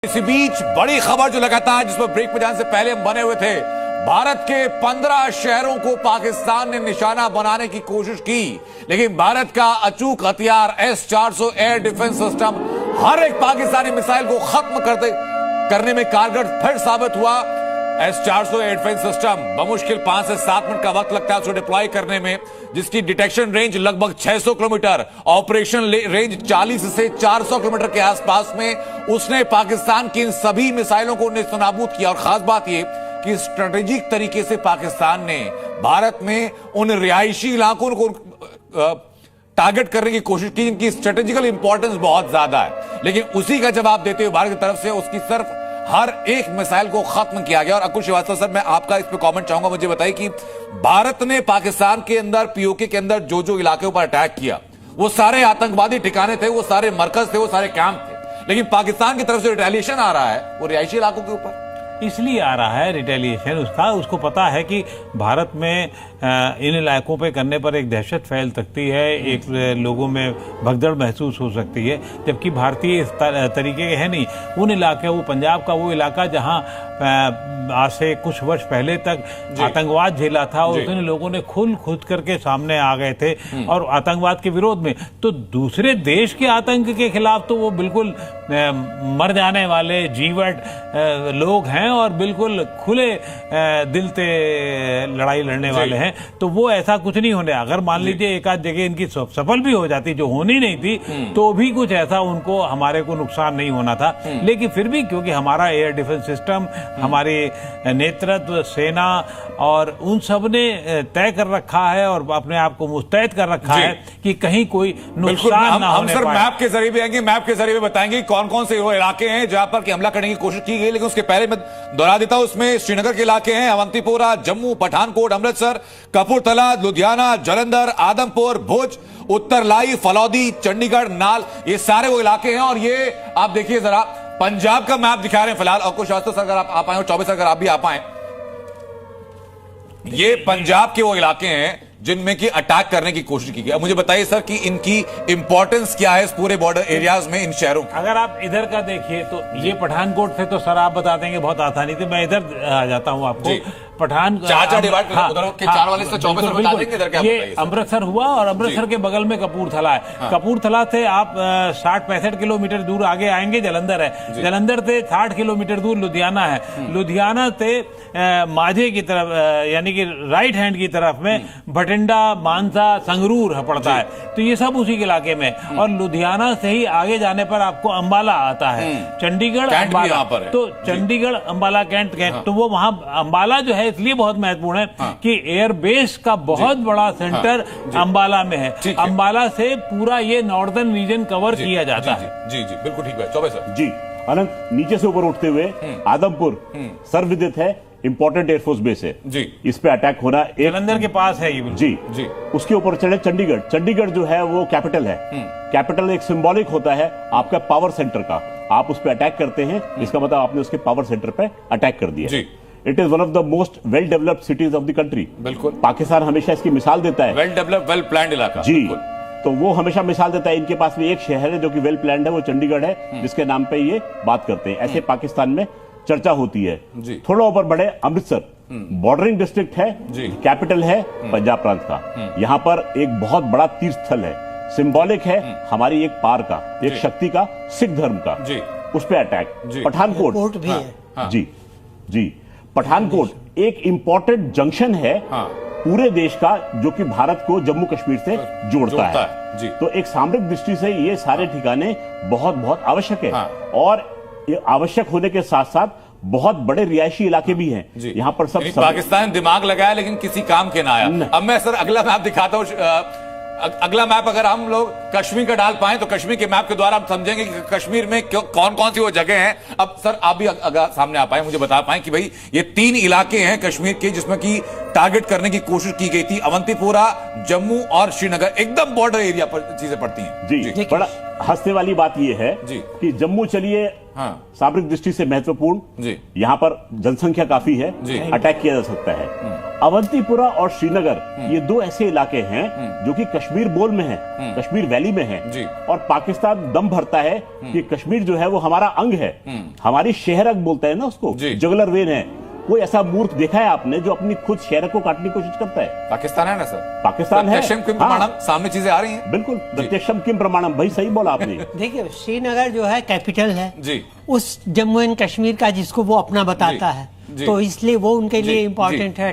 इसी बीच बड़ी खबर जो लगातार जिस पर ब्रेक पे जाने से पहले हम बने हुए थे, भारत के 15 शहरों को पाकिस्तान ने निशाना बनाने की कोशिश की, लेकिन भारत का अचूक हथियार S-400 एयर डिफेंस सिस्टम हर एक पाकिस्तानी मिसाइल को खत्म करने में कारगर फिर साबित हुआ। S-400 एयर डिफेंस सिस्टम बमुश्किल 5 से 7 मिनट का वक्त लगता है उसको डिप्लॉय करने में, जिसकी डिटेक्शन रेंज लगभग 600 किलोमीटर, ऑपरेशन रेंज 40 से 400 किलोमीटर के आसपास में उसने पाकिस्तान की इन सभी मिसाइलों को नेस्तनाबूद किया। और खास बात यह कि स्ट्रेटेजिक तरीके से पाकिस्तान ने भारत में उन रिहायशी इलाकों को टारगेट करने की कोशिश की जिनकी स्ट्रेटेजिकल इंपॉर्टेंस बहुत ज्यादा है, लेकिन उसी का जवाब देते हुए भारत की तरफ से उसकी सिर्फ हर एक मिसाइल को खत्म किया गया। और अकुल श्रीवास्तव सर, मैं आपका इस पे कमेंट चाहूंगा। मुझे बताइए कि भारत ने पाकिस्तान के अंदर पीओके के अंदर जो जो इलाके पर अटैक किया वो सारे आतंकवादी ठिकाने थे, वो सारे मरकज थे, वो सारे कैंप थे, लेकिन पाकिस्तान की तरफ से रिटेलिएशन आ रहा है वो रिहायशी इलाकों के ऊपर इसलिए आ रहा है रिटेलिएशन उसको पता है कि भारत में इन इलाकों पे करने पर एक दहशत फैल सकती है, एक लोगों में भगदड़ महसूस हो सकती है, जबकि भारतीय इस तरीके के है नहीं। उन इलाके, वो पंजाब का वो इलाका जहां आज से कुछ वर्ष पहले तक आतंकवाद झेला था और उतने लोगों ने खुद करके सामने आ गए थे और आतंकवाद के विरोध में, तो दूसरे देश के आतंक के खिलाफ तो वो बिल्कुल मर जाने वाले जीवट लोग हैं और बिल्कुल खुले दिल से लड़ाई लड़ने वाले हैं। तो वो ऐसा कुछ नहीं होने, अगर मान लीजिए एक आध जगह इनकी सफल भी हो जाती जो होनी नहीं थी, तो भी कुछ ऐसा उनको हमारे को नुकसान नहीं होना था। लेकिन फिर भी क्योंकि हमारा एयर डिफेंस सिस्टम, हमारे नेतृत्व, सेना और उन सब ने तय कर रखा है और अपने आप को मुस्तैद कर रखा है कि कहीं कोई नुकसान ना होने पाए। हम सर मैप के जरिए भी आएंगे, मैप के जरिए बताएंगे कौन कौन से वो इलाके हैं जहां पर हमला करने की कोशिश की गई, लेकिन उसके पहले मैं दोहरा देता हूं, उसमें श्रीनगर के इलाके हैं, अवंतीपोरा, जम्मू, पठानकोट, अमृतसर, कपूरथला, लुधियाना, जालंधर, आदमपुर, भुज, उत्तरलाई, फलौदी, चंडीगढ़, नाल, ये सारे वो इलाके हैं। और ये आप देखिए जरा पंजाब का मैप दिखा रहे हैं फिलहाल। और कुछ सर अगर आप आए, और 24 अगर आप भी आ पाए, ये पंजाब के वो इलाके हैं जिनमें की अटैक करने की कोशिश की गई। अब मुझे बताइए सर कि इनकी इंपॉर्टेंस क्या है इस पूरे बॉर्डर एरियाज में, इन शहरों की? अगर आप इधर का देखिए तो ये पठानकोट से तो सर आप बता देंगे बहुत आसानी से, मैं इधर आ जाता हूँ आपको। चार वाले से 24 बता देंगे इधर क्या? ये अमृतसर हुआ और अमृतसर के बगल में कपूरथला है। कपूरथला से आप 60-65 किलोमीटर दूर आगे आएंगे जलंधर है, जलंधर से 60 किलोमीटर दूर लुधियाना है, लुधियाना से माझे की तरफ यानी कि राइट हैंड की तरफ में भटिंडा, मानसा, संगरूर पड़ता है, तो ये सब उसी के इलाके में। और लुधियाना से ही आगे जाने पर आपको अंबाला आता है, चंडीगढ़ अंबाला, तो चंडीगढ़ अंबाला कैंट, तो वो वहां अंबाला जो है इसलिए बहुत महत्वपूर्ण है कि एयरबेस का बहुत बड़ा सेंटर अंबाला में है। अंबाला से पूरा ये नॉर्दर्न रीजन कवर किया जाता है। जी जी बिल्कुल ठीक है। 24 सर जी अनंत, नीचे से ऊपर उठते हुए आदमपुर सर्वविदित है, इंपॉर्टेंट एयरफोर्स बेस है जी, इस पे अटैक होना जलंधर के पास है ये जी जी। उसके ऊपर चढ़े चंडीगढ़, चंडीगढ़ जो है वो कैपिटल है, कैपिटल एक सिंबॉलिक होता है आपका पावर सेंटर का, आप उस पर अटैक करते हैं, इसका मतलब आपने उसके पावर सेंटर पे अटैक कर दिया। It is one of the most well developed cities of the country. बिल्कुल, पाकिस्तान हमेशा इसकी मिसाल देता है, वेल डेवलप्ड, वेल प्लान्ड इलाका जी, तो वो हमेशा मिसाल देता है। इनके पास में एक शहर है जो कि वेल प्लान्ड है, वो चंडीगढ़ है, जिसके नाम पे ये बात करते हैं। ऐसे पाकिस्तान में चर्चा होती है। थोड़ा ऊपर बढ़े, अमृतसर बॉर्डरिंग डिस्ट्रिक्ट है, कैपिटल है पंजाब प्रांत का, यहाँ पर एक बहुत बड़ा तीर्थ स्थल है, सिंबॉलिक है हमारी एक पार का, एक शक्ति का, सिख धर्म का, उस पर अटैक। पठानकोट भी है जी जी, पठानकोट एक इंपॉर्टेंट जंक्शन है पूरे देश का, जो कि भारत को जम्मू कश्मीर से जोड़ता है जी। तो एक सामरिक दृष्टि से ये सारे ठिकाने बहुत बहुत आवश्यक है, और ये आवश्यक होने के साथ साथ बहुत बड़े रिहायशी इलाके भी हैं यहाँ पर। सब पाकिस्तान दिमाग लगाया लेकिन किसी काम के ना आया। अब मैं सर अगला मैप दिखाता हूँ, अगला मैप अगर हम लोग कश्मीर का डाल पाए तो कश्मीर के मैप के द्वारा हम समझेंगे कि कश्मीर में कौन कौन सी वो जगह हैं। अब सर आप भी अगर सामने आ पाए, मुझे बता पाए कि भाई ये 3 इलाके हैं कश्मीर के जिसमें की टारगेट करने की कोशिश की गई थी, अवंतीपोरा, जम्मू और श्रीनगर, एकदम बॉर्डर एरिया पर चीजें पड़ती हैं जी। बड़ा हंसने वाली बात यह है जी। कि जम्मू चलिए हाँ सामरिक दृष्टि से महत्वपूर्ण, जी यहां पर जनसंख्या काफी है, जी। अटैक किया जा सकता है। अवंतीपुरा और श्रीनगर ये दो ऐसे इलाके हैं जो कि कश्मीर बोल में है, कश्मीर वैली में है, जी। और पाकिस्तान दम भरता है कि कश्मीर जो है वो हमारा अंग है, हमारी शहरक बोलता है ना उसको, जी। जुगलर वेन है। कोई ऐसा मूर्ख देखा है आपने जो अपनी खुद शहर को काटने की कोशिश करता है? पाकिस्तान है ना सर, पाकिस्तान है। प्रत्यक्षम किम हाँ। प्रमाणम, सामने चीजें आ रही हैं। बिल्कुल, प्रत्यक्षम किम प्रमाणम, भाई सही बोला आपने। देखिए, श्रीनगर जो है कैपिटल है जी उस जम्मू एंड कश्मीर का, जिसको वो अपना बताता जी, है, जी। तो इसलिए वो उनके जी, लिए जी। इम्पोर्टेंट है।